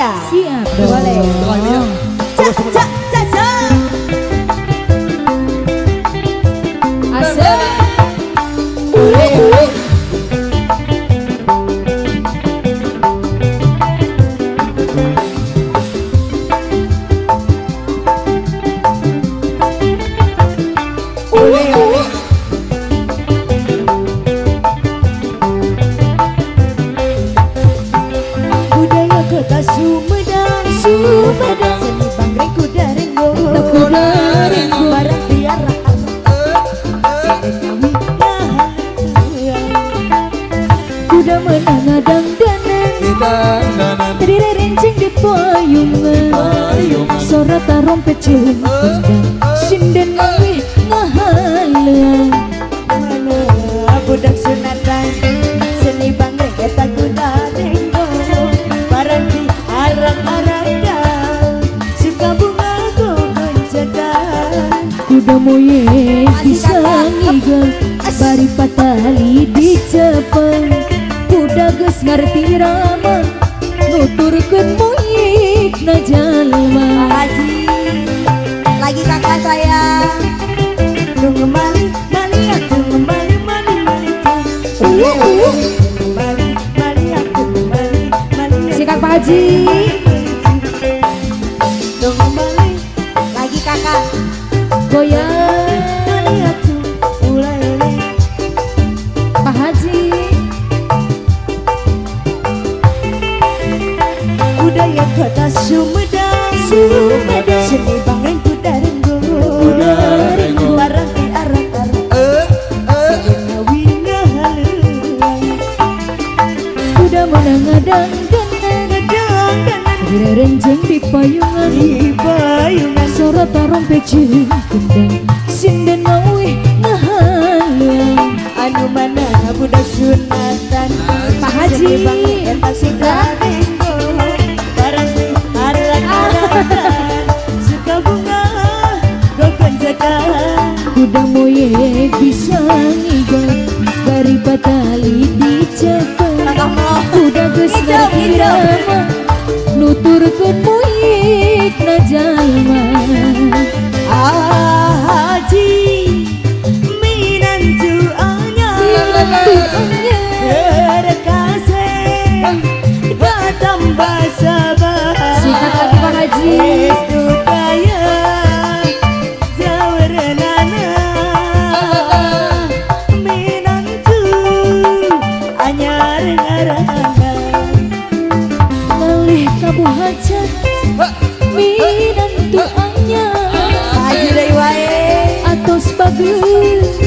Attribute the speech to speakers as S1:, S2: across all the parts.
S1: ya?
S2: Siap dong.
S1: Boleh. Cak, cak, cak, cak.
S2: Asal.
S1: Budaya kota Sumedang, Sumedang. Seni bangkreng kuda renggo,
S2: Kuda renggo.
S1: barang tiara
S2: Kuda menangadang danang, terdiri renceng di payungan, suara tarompet cung kendang, sinden mawih ngahalang.
S1: mana budak sunatan. Seni bangkreng eta kuda renggo, barang diarang-arangkan, suka bunga gonjakan.
S2: Kuda moye bisa ngigal, bari patali dicepeng. Kuda geus ngarti irama, nuturkeun moyik na jalma.
S1: Haji, lagi kakak saya. Tung kembali, mali aku kembali, mali mali kembali, mali aku kembali, mali.
S2: Sikat Pak Haji.
S1: Tung kembali, lagi kakak.
S2: Goyang
S1: Mali aku mulai ini.
S2: Pak Haji.
S1: Budaya kota Sumedang,
S2: Sumedang.
S1: seni bangkreng kuda renggo, barang diarang-arang, winga haluan.
S2: Kuda menangadang danang, terdiri renceng di payungan,
S1: Di payungan
S2: suara tarompet cung kendang, sinden mawih ngahalang.
S1: anu mana budak sunatan.
S2: Pak Haji.
S1: Seni bangkreng eta kuda renggo, barang diarang-arang, suka bunga gonjakan.
S2: Kuda moye bisa ngigal, bari patali dicepeng. Kuda geus ngarti irama, nuturkeun moyik na jalma.
S1: Haji minantu anyar, terkasih datang basabah.
S2: Sikat lagi Pak Haji.
S1: Estu kaya jawarenana, minantu anyar ngarana.
S2: Ngalih kabu hajat, minantu anyar,
S1: Haji deui wae.
S2: atos bagus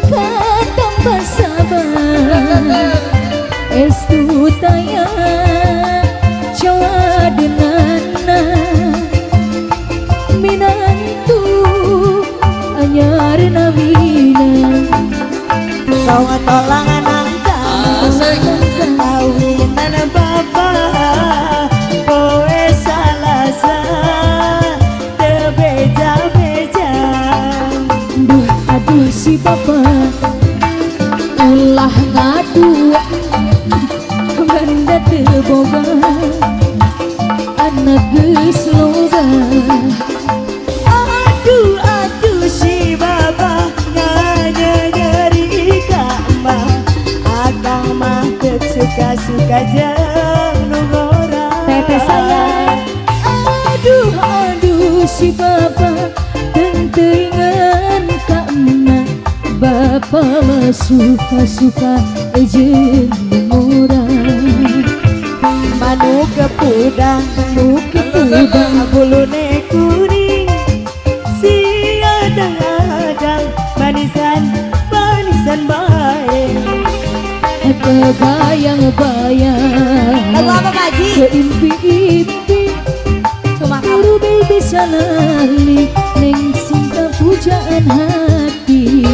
S2: katambah sabar. Estu tayang cawadenana, minantu anyar namina.
S1: Kau ngatolangan angkang kawinan bapa, kowe salasa teu beja-beja.
S2: Duh aduh si bapak ulah ngadua, benda teu boga, anak geus loba.
S1: Aduh aduh si bapa nyari ka emak, akang mah teu suka-suka jeung nu ngora.
S2: Teteh sayang, aduh aduh si bapak tenteringan ka emak, bapak mah suka-suka jeung murah.
S1: Manu kepudang, nu kepudang, bulune kuning, si adang-adang, manisan bae.
S2: Kebayang-bayang
S1: Lagu apa Pak Haji?
S2: keimpi-impi
S1: Cuma
S2: Guru baby salali neng cinta pujaan hati.